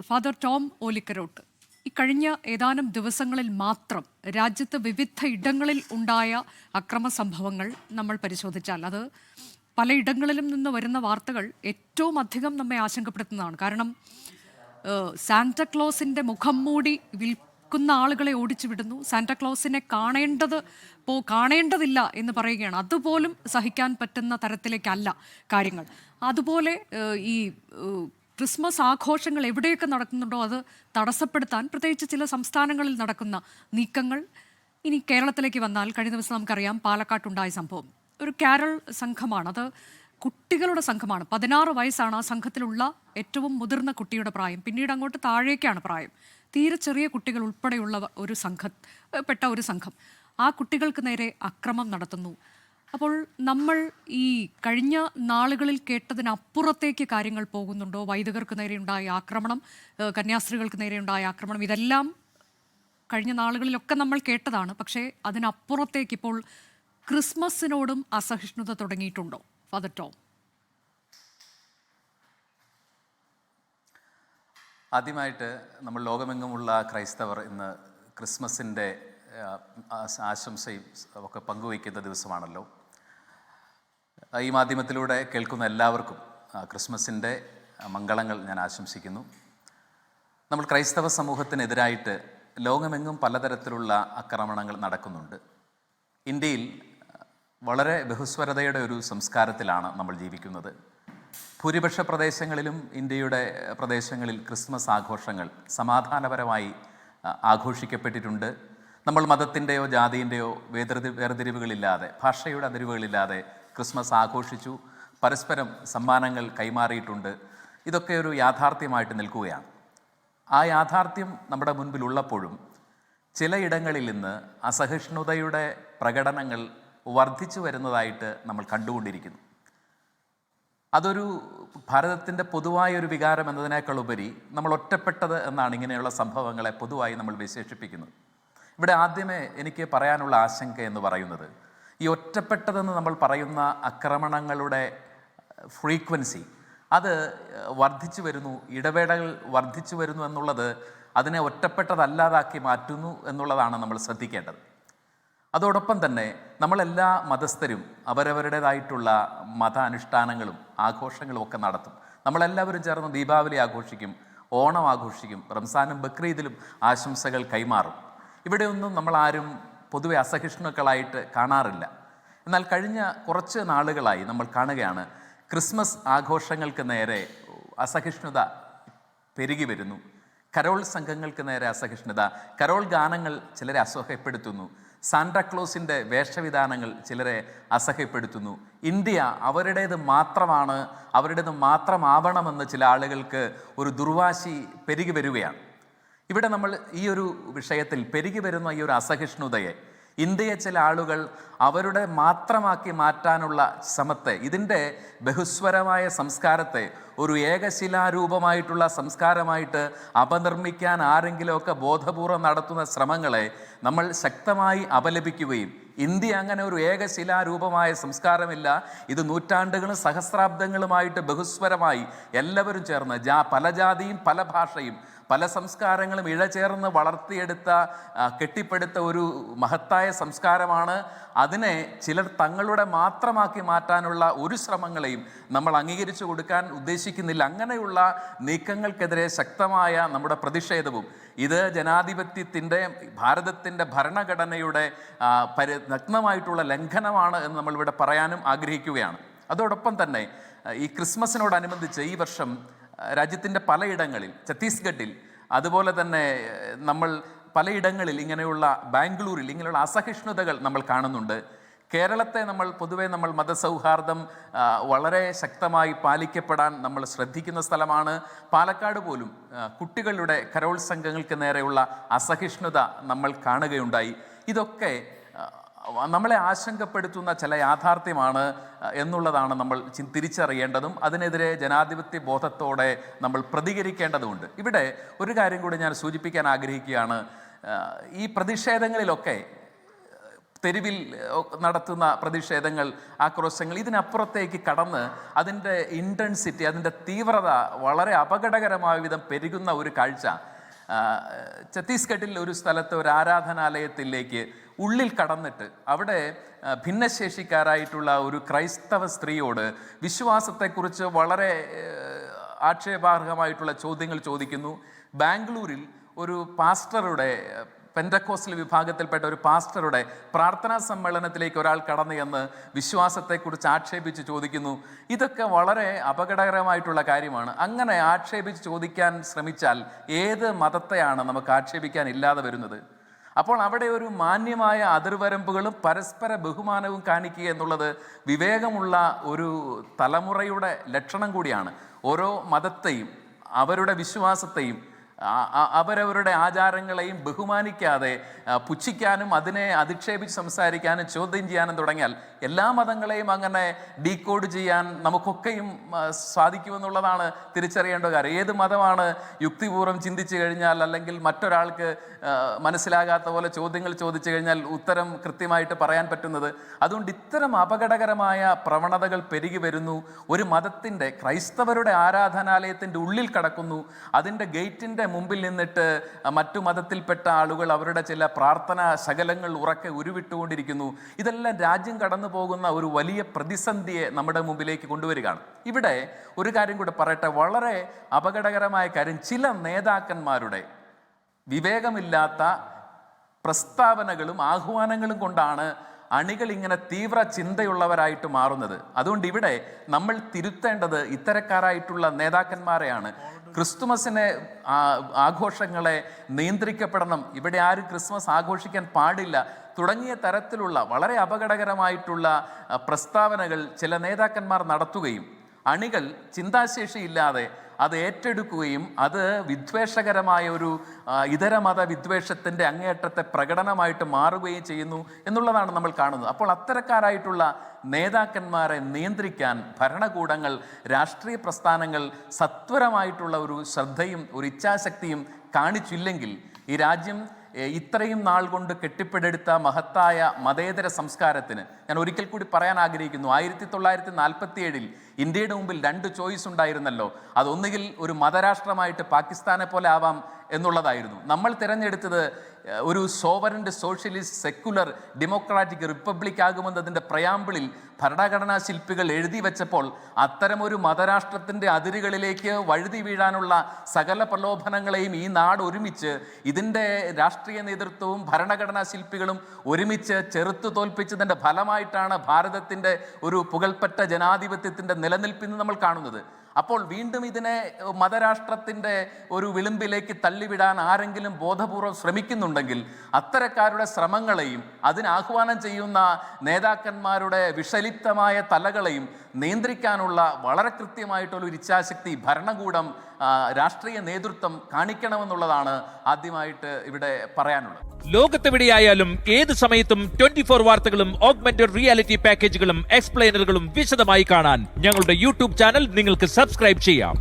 Father Tom Olikkarottu, ഇക്കഴിഞ്ഞ ഏതാനും ദിവസങ്ങളിൽ മാത്രം രാജ്യത്ത് വിവിധ ഇടങ്ങളിൽ ഉണ്ടായ അക്രമ സംഭവങ്ങൾ നമ്മൾ പരിശോധിച്ചാൽ അത് പലയിടങ്ങളിലും നിന്ന് വരുന്ന വാർത്തകൾ ഏറ്റവും അധികം നമ്മെ ആശങ്കപ്പെടുത്തുന്നതാണ്. കാരണം സാന്റക്ലോസിൻ്റെ മുഖം മൂടി വിൽക്കുന്ന ആളുകളെ ഓടിച്ചു വിടുന്നു. സാന്റക്ലോസിനെ കാണേണ്ടതില്ല എന്ന് പറയുകയാണ്. അതുപോലും സഹിക്കാൻ പറ്റുന്ന തരത്തിലേക്കല്ല കാര്യങ്ങൾ. അതുപോലെ ഈ ക്രിസ്മസ് ആഘോഷങ്ങൾ എവിടെയൊക്കെ നടക്കുന്നുണ്ടോ അത് തടസ്സപ്പെടുത്താൻ പ്രത്യേകിച്ച് ചില സംസ്ഥാനങ്ങളിൽ നടക്കുന്ന നീക്കങ്ങൾ. ഇനി കേരളത്തിലേക്ക് വന്നാൽ കഴിഞ്ഞ ദിവസം നമുക്കറിയാം പാലക്കാട്ടുണ്ടായ സംഭവം. ഒരു കാരൾ സംഘമാണ്, അത് കുട്ടികളുടെ സംഘമാണ്. 16 വയസ്സാണ് ആ സംഘത്തിലുള്ള ഏറ്റവും മുതിർന്ന കുട്ടിയുടെ പ്രായം. പിന്നീട് അങ്ങോട്ട് താഴേക്കാണ് പ്രായം. തീരെ ചെറിയ കുട്ടികൾ ഉൾപ്പെടെയുള്ള ഒരു സംഘം ആ കുട്ടികൾക്ക് നേരെ അക്രമം നടത്തുന്നു. അപ്പോൾ നമ്മൾ ഈ കഴിഞ്ഞ നാളുകളിൽ കേട്ടതിനപ്പുറത്തേക്ക് കാര്യങ്ങൾ പോകുന്നുണ്ടോ? വൈദികർക്ക് നേരെയുണ്ടായ ആക്രമണം, കന്യാസ്ത്രീകൾക്ക് നേരെയുണ്ടായ ആക്രമണം, ഇതെല്ലാം കഴിഞ്ഞ നാളുകളിലൊക്കെ നമ്മൾ കേട്ടതാണ്. പക്ഷേ അതിനപ്പുറത്തേക്ക് ഇപ്പോൾ ക്രിസ്മസിനോടും അസഹിഷ്ണുത തുടങ്ങിയിട്ടുണ്ടോ ഫാദർ ടോം? ആദ്യമായിട്ട് നമ്മൾ ലോകമെങ്ങുമുള്ള ക്രൈസ്തവർ ഇന്ന് ക്രിസ്മസിൻ്റെ ആശംസയും ഒക്കെ പങ്കുവയ്ക്കുന്ന ദിവസമാണല്ലോ. ഈ മാധ്യമത്തിലൂടെ കേൾക്കുന്ന എല്ലാവർക്കും ക്രിസ്മസിൻ്റെ മംഗളങ്ങൾ ഞാൻ ആശംസിക്കുന്നു. നമ്മൾ ക്രൈസ്തവ സമൂഹത്തിനെതിരായിട്ട് ലോകമെങ്ങും പലതരത്തിലുള്ള ആക്രമണങ്ങൾ നടക്കുന്നുണ്ട്. ഇന്ത്യയിൽ വളരെ ബഹുസ്വരതയുടെ ഒരു സംസ്കാരത്തിലാണ് നമ്മൾ ജീവിക്കുന്നത്. ഭൂരിപക്ഷ പ്രദേശങ്ങളിലും ഇന്ത്യയുടെ പ്രദേശങ്ങളിൽ ക്രിസ്മസ് ആഘോഷങ്ങൾ സമാധാനപരമായി ആഘോഷിക്കപ്പെട്ടിട്ടുണ്ട്. നമ്മൾ മതത്തിൻ്റെയോ ജാതിൻ്റെയോ വേർതിരിവുകളില്ലാതെ, ഭാഷയുടെ അതിരുവുകളില്ലാതെ ക്രിസ്മസ് ആഘോഷിച്ചു. പരസ്പരം സമ്മാനങ്ങൾ കൈമാറിയിട്ടുണ്ട്. ഇതൊക്കെ ഒരു യാഥാർത്ഥ്യമായിട്ട് നിൽക്കുകയാണ്. ആ യാഥാർത്ഥ്യം നമ്മുടെ മുൻപിലുള്ളപ്പോഴും ചിലയിടങ്ങളിൽ നിന്ന് അസഹിഷ്ണുതയുടെ പ്രകടനങ്ങൾ വർദ്ധിച്ചു വരുന്നതായിട്ട് നമ്മൾ കണ്ടുകൊണ്ടിരിക്കുന്നു. അതൊരു ഭാരതത്തിൻ്റെ പൊതുവായൊരു വികാരം എന്നതിനേക്കാൾ ഉപരി നമ്മൾ ഒറ്റപ്പെട്ടത് എന്നാണ് ഇങ്ങനെയുള്ള സംഭവങ്ങളെ പൊതുവായി നമ്മൾ വിശേഷിപ്പിക്കുന്നത്. ഇവിടെ ആദ്യമേ എനിക്ക് പറയാനുള്ള ആശങ്ക എന്ന് പറയുന്നത്, ഈ ഒറ്റപ്പെട്ടതെന്ന് നമ്മൾ പറയുന്ന ആക്രമണങ്ങളുടെ ഫ്രീക്വൻസി അത് വർദ്ധിച്ചു വരുന്നു, ഇടവേളകൾ വർദ്ധിച്ചു വരുന്നു എന്നുള്ളത് അതിനെ ഒറ്റപ്പെട്ടതല്ലാതാക്കി മാറ്റുന്നു എന്നുള്ളതാണ് നമ്മൾ ശ്രദ്ധിക്കേണ്ടത്. അതോടൊപ്പം തന്നെ നമ്മളെല്ലാ മതസ്ഥരും അവരവരുടേതായിട്ടുള്ള മത അനുഷ്ഠാനങ്ങളും ആഘോഷങ്ങളും ഒക്കെ നടത്തും. നമ്മളെല്ലാവരും ചേർന്ന് ദീപാവലി ആഘോഷിക്കും, ഓണം ആഘോഷിക്കും, റംസാനും ബക്രീദിലും ആശംസകൾ കൈമാറും. ഇവിടെയൊന്നും നമ്മളാരും പൊതുവെ അസഹിഷ്ണുക്കളായിട്ട് കാണാറില്ല. എന്നാൽ കഴിഞ്ഞ കുറച്ച് നാളുകളായി നമ്മൾ കാണുകയാണ് ക്രിസ്മസ് ആഘോഷങ്ങൾക്ക് നേരെ അസഹിഷ്ണുത പെരുകി വരുന്നു. കരോൾ സംഘങ്ങൾക്ക് നേരെ അസഹിഷ്ണുത, കരോൾ ഗാനങ്ങൾ ചിലരെ അസഹ്യപ്പെടുത്തുന്നു, സാന്റാക്ലോസിൻ്റെ വേഷവിധാനങ്ങൾ ചിലരെ അസഹ്യപ്പെടുത്തുന്നു. ഇന്ത്യ അവരുടേത് മാത്രമാവണമെന്ന് ചില ആളുകൾക്ക് ഒരു ദുർവാശി പെരുകി വരികയാണ്. ഇവിടെ നമ്മൾ ഈ ഒരു വിഷയത്തിൽ പെരുകി വരുന്ന ഈ ഒരു അസഹിഷ്ണുതയെ ഇന്ത്യയെ ചില ആളുകൾ അവരുടെ മാത്രമാക്കി മാറ്റാനുള്ള ശ്രമത്തെ, ഇതിൻ്റെ ബഹുസ്വരമായ സംസ്കാരത്തെ ഒരു ഏകശിലാരൂപമായിട്ടുള്ള സംസ്കാരമായിട്ട് അപനിർമ്മിക്കാൻ ആരെങ്കിലുമൊക്കെ ബോധപൂർവം നടത്തുന്ന ശ്രമങ്ങളെ നമ്മൾ ശക്തമായി അപലപിക്കുകയും, ഇന്ത്യ അങ്ങനെ ഒരു ഏകശിലാരൂപമായ സംസ്കാരമില്ല, ഇത് നൂറ്റാണ്ടുകളും സഹസ്രാബ്ദങ്ങളുമായിട്ട് ബഹുസ്വരമായി എല്ലാവരും ചേർന്ന് പല ജാതിയും പല ഭാഷയും പല സംസ്കാരങ്ങളും ഇഴചേർന്ന് വളർത്തിയെടുത്ത കെട്ടിപ്പടുത്ത ഒരു മഹത്തായ സംസ്കാരമാണ്. അതിനെ ചിലർ തങ്ങളുടെ മാത്രമാക്കി മാറ്റാനുള്ള ഒരു ശ്രമങ്ങളെയും നമ്മൾ അംഗീകരിച്ചു കൊടുക്കാൻ ഉദ്ദേശിക്കുന്നില്ല. അങ്ങനെയുള്ള നീക്കങ്ങൾക്കെതിരെ ശക്തമായ നമ്മുടെ പ്രതിഷേധവും, ഇത് ജനാധിപത്യത്തിൻ്റെ ഭാരതത്തിൻ്റെ ഭരണഘടനയുടെ നഗ്നമായിട്ടുള്ള ലംഘനമാണ് എന്ന് നമ്മളിവിടെ പറയാനും ആഗ്രഹിക്കുകയാണ്. അതോടൊപ്പം തന്നെ ഈ ക്രിസ്മസിനോടനുബന്ധിച്ച് ഈ വർഷം രാജ്യത്തിൻ്റെ പലയിടങ്ങളിൽ, ഛത്തീസ്ഗഡിൽ, അതുപോലെ തന്നെ നമ്മൾ പലയിടങ്ങളിൽ ഇങ്ങനെയുള്ള ബാംഗ്ലൂരിൽ ഇങ്ങനെയുള്ള അസഹിഷ്ണുതകൾ നമ്മൾ കാണുന്നുണ്ട്. കേരളത്തെ പൊതുവെ നമ്മൾ മതസൗഹാർദ്ദം വളരെ ശക്തമായി പാലിക്കപ്പെടാൻ നമ്മൾ ശ്രദ്ധിക്കുന്ന സ്ഥലമാണ്. പാലക്കാട് പോലും കുട്ടികളുടെ കരോൾ സംഘങ്ങൾക്ക് നേരെയുള്ള അസഹിഷ്ണുത നമ്മൾ കാണുകയുണ്ടായി. ഇതൊക്കെ നമ്മളെ ആശങ്കപ്പെടുത്തുന്ന ചില യാഥാർത്ഥ്യമാണ് എന്നുള്ളതാണ് നമ്മൾ തിരിച്ചറിയേണ്ടതും അതിനെതിരെ ജനാധിപത്യ ബോധത്തോടെ നമ്മൾ പ്രതികരിക്കേണ്ടതുണ്ട്. ഇവിടെ ഒരു കാര്യം കൂടി ഞാൻ സൂചിപ്പിക്കാൻ ആഗ്രഹിക്കുകയാണ്. ഈ പ്രതിഷേധങ്ങളിലൊക്കെ തെരുവിൽ നടത്തുന്ന പ്രതിഷേധങ്ങൾ, ആക്രോശങ്ങൾ, ഇതിനപ്പുറത്തേക്ക് കടന്ന് അതിൻ്റെ ഇൻറ്റൻസിറ്റി, അതിൻ്റെ തീവ്രത വളരെ അപകടകരമായ വിധം പെരുകുന്ന ഒരു കാഴ്ച ഛത്തീസ്ഗഡിൽ ഒരു സ്ഥലത്ത് ഒരു ആരാധനാലയത്തിലേക്ക് ഉള്ളിൽ കടന്നിട്ട് അവിടെ ഭിന്നശേഷിക്കാരായിട്ടുള്ള ഒരു ക്രൈസ്തവ സ്ത്രീയോട് വിശ്വാസത്തെക്കുറിച്ച് വളരെ ആക്ഷേപാർഹമായിട്ടുള്ള ചോദ്യങ്ങൾ ചോദിക്കുന്നു. ബാംഗ്ലൂരിൽ ഒരു പാസ്റ്ററുടെ, പെന്തക്കോസ്റ്റൽ വിഭാഗത്തിൽപ്പെട്ട ഒരു പാസ്റ്ററുടെ പ്രാർത്ഥനാ സമ്മേളനത്തിലേക്ക് ഒരാൾ കടന്നു എന്ന് വിശ്വാസത്തെക്കുറിച്ച് ആക്ഷേപിച്ച് ചോദിക്കുന്നു. ഇതൊക്കെ വളരെ അപകടകരമായിട്ടുള്ള കാര്യമാണ്. അങ്ങനെ ആക്ഷേപിച്ച് ചോദിക്കാൻ ശ്രമിച്ചാൽ ഏത് മതത്തെയാണ് നമുക്ക് ആക്ഷേപിക്കാൻ ഇല്ലാതെ വരുന്നത്? അപ്പോൾ അവിടെ ഒരു മാന്യമായ അതിർവരമ്പുകളും പരസ്പര ബഹുമാനവും കാണിക്കുക എന്നുള്ളത് വിവേകമുള്ള ഒരു തലമുറയുടെ ലക്ഷണം കൂടിയാണ്. ഓരോ മതത്തെയും അവരുടെ വിശ്വാസത്തെയും അവരവരുടെ ആചാരങ്ങളെയും ബഹുമാനിക്കാതെ പുച്ഛിക്കാനും അതിനെ അധിക്ഷേപിച്ച് സംസാരിക്കാനും ചോദ്യം ചെയ്യാനും തുടങ്ങിയാൽ എല്ലാ മതങ്ങളെയും അങ്ങനെ ഡീകോഡ് ചെയ്യാൻ നമുക്കൊക്കെയും സാധിക്കുമെന്നുള്ളതാണ് തിരിച്ചറിയേണ്ട കാര്യം. ഏത് മതമാണ് യുക്തിപൂർവ്വം ചിന്തിച്ചു കഴിഞ്ഞാൽ അല്ലെങ്കിൽ മറ്റൊരാൾക്ക് മനസ്സിലാകാത്ത പോലെ ചോദ്യങ്ങൾ ചോദിച്ചു കഴിഞ്ഞാൽ ഉത്തരം കൃത്യമായിട്ട് പറയാൻ പറ്റുന്നത്? അതുകൊണ്ട് ഇത്തരം അപകടകരമായ പ്രവണതകൾ പെരുകി വരുന്നു. ഒരു മതത്തിൻ്റെ, ക്രൈസ്തവരുടെ ആരാധനാലയത്തിൻ്റെ ഉള്ളിൽ കടക്കുന്നു. അതിൻ്റെ ഗേറ്റിൻ്റെ മുമ്പിൽ നിന്നിട്ട് മറ്റു മതത്തിൽപ്പെട്ട ആളുകൾ അവരുടെ ചില പ്രാർത്ഥനാ ശകലങ്ങൾ ഉറക്കെ ഉരുവിട്ടുകൊണ്ടിരിക്കുന്നു. ഇതെല്ലാം രാജ്യം കടന്നു പോകുന്ന ഒരു വലിയ പ്രതിസന്ധിയെ നമ്മുടെ മുമ്പിലേക്ക് കൊണ്ടുവരികയാണ്. ഇവിടെ ഒരു കാര്യം കൂടെ പറയട്ടെ, വളരെ അപകടകരമായ കാര്യം, ചില നേതാക്കന്മാരുടെ വിവേകമില്ലാത്ത പ്രസ്താവനകളും ആഹ്വാനങ്ങളും കൊണ്ടാണ് അണികൾ ഇങ്ങനെ തീവ്ര ചിന്തയുള്ളവരായിട്ട് മാറുന്നത്. അതുകൊണ്ട് ഇവിടെ നമ്മൾ തിരുത്തേണ്ടത് ഇത്തരക്കാരായിട്ടുള്ള നേതാക്കന്മാരെയാണ്. ക്രിസ്തുമസിനെ ആഘോഷങ്ങളെ നിയന്ത്രിക്കപ്പെടണം, ഇവിടെ ആരും ക്രിസ്മസ് ആഘോഷിക്കാൻ പാടില്ല തുടങ്ങിയ തരത്തിലുള്ള വളരെ അപകടകരമായിട്ടുള്ള പ്രസ്താവനകൾ ചില നേതാക്കന്മാർ നടത്തുകയും അണികൾ ചിന്താശേഷിയില്ലാതെ അത് ഏറ്റെടുക്കുകയും അത് വിദ്വേഷകരമായ ഒരു ഇതരമത വിദ്വേഷത്തിൻ്റെ അങ്ങേയറ്റത്തെ പ്രകടനമായിട്ട് മാറുകയും ചെയ്യുന്നു എന്നുള്ളതാണ് നമ്മൾ കാണുന്നത്. അപ്പോൾ അത്തരക്കാരായിട്ടുള്ള നേതാക്കന്മാരെ നിയന്ത്രിക്കാൻ ഭരണകൂടങ്ങൾ, രാഷ്ട്രീയ പ്രസ്ഥാനങ്ങൾ സത്വരമായിട്ടുള്ള ഒരു ശ്രദ്ധയും ഒരു ഇച്ഛാശക്തിയും കാണിച്ചില്ലെങ്കിൽ ഈ രാജ്യം ഇത്രയും നാൾ കൊണ്ട് കെട്ടിപ്പടുത്ത മഹത്തായ മതേതര സംസ്കാരത്തിന്, ഞാൻ ഒരിക്കൽ കൂടി പറയാൻ ആഗ്രഹിക്കുന്നു, 1947 ഇന്ത്യയുടെ മുമ്പിൽ 2 ചോയ്സ് ഉണ്ടായിരുന്നല്ലോ. അതൊന്നുകിൽ ഒരു മതരാഷ്ട്രമായിട്ട് പാകിസ്ഥാനെ പോലെ ആവാം എന്നുള്ളതായിരുന്നു. നമ്മൾ തിരഞ്ഞെടുത്തത് ഒരു സോവറന്റ് സോഷ്യലിസ്റ്റ് സെക്കുലർ ഡെമോക്രാറ്റിക് റിപ്പബ്ലിക് ആകുമെന്നതിൻ്റെ പ്രയാമ്പിളിൽ ഭരണഘടനാ ശില്പികൾ എഴുതി വെച്ചപ്പോൾ അത്തരമൊരു മതരാഷ്ട്രത്തിൻ്റെ അതിരുകളിലേക്ക് വഴുതി വീഴാനുള്ള സകല പ്രലോഭനങ്ങളെയും ഈ നാട് ഒരുമിച്ച്, ഇതിൻ്റെ രാഷ്ട്രീയ നേതൃത്വവും ഭരണഘടനാ ശില്പികളും ഒരുമിച്ച് ചെറുത്തു തോൽപ്പിച്ചതിൻ്റെ ഫലമായിട്ടാണ് ഭാരതത്തിൻ്റെ ഒരു പുകൾപ്പെട്ട ജനാധിപത്യത്തിൻ്റെ നിലനിൽപ്പിന്ന് നമ്മൾ കാണുന്നത്. അപ്പോൾ വീണ്ടും ഇതിനെ മതരാഷ്ട്രത്തിൻ്റെ ഒരു വിളിമ്പിലേക്ക് തള്ളിവിടാൻ ആരെങ്കിലും ബോധപൂർവം ശ്രമിക്കുന്നുണ്ടെങ്കിൽ അത്തരക്കാരുടെ ശ്രമങ്ങളെയും അതിന് ആഹ്വാനം ചെയ്യുന്ന നേതാക്കന്മാരുടെ വിഷലിപ്തമായ തലകളെയും നിയന്ത്രിക്കാനുള്ള വളരെ കൃത്യമായിട്ടുള്ള ഒരു ഇച്ഛാശക്തി ഭരണകൂടം, രാഷ്ട്രീയ നേതൃത്വം കാണിക്കണമെന്നുള്ളതാണ് ആദ്യമായിട്ട് ഇവിടെ പറയാനുള്ളത്. ലോകത്തെവിടെയായാലും ഏത് സമയത്തും 24 വാർത്തകളും ഓഗ്മെന്റഡ് റിയാലിറ്റി പാക്കേജുകളും എക്സ്പ്ലെയിനറുകളും വിശദമായി കാണാൻ ഞങ്ങളുടെ യൂട്യൂബ് ചാനൽ നിങ്ങൾക്ക് സബ്സ്ക്രൈബ് ചെയ്യാം.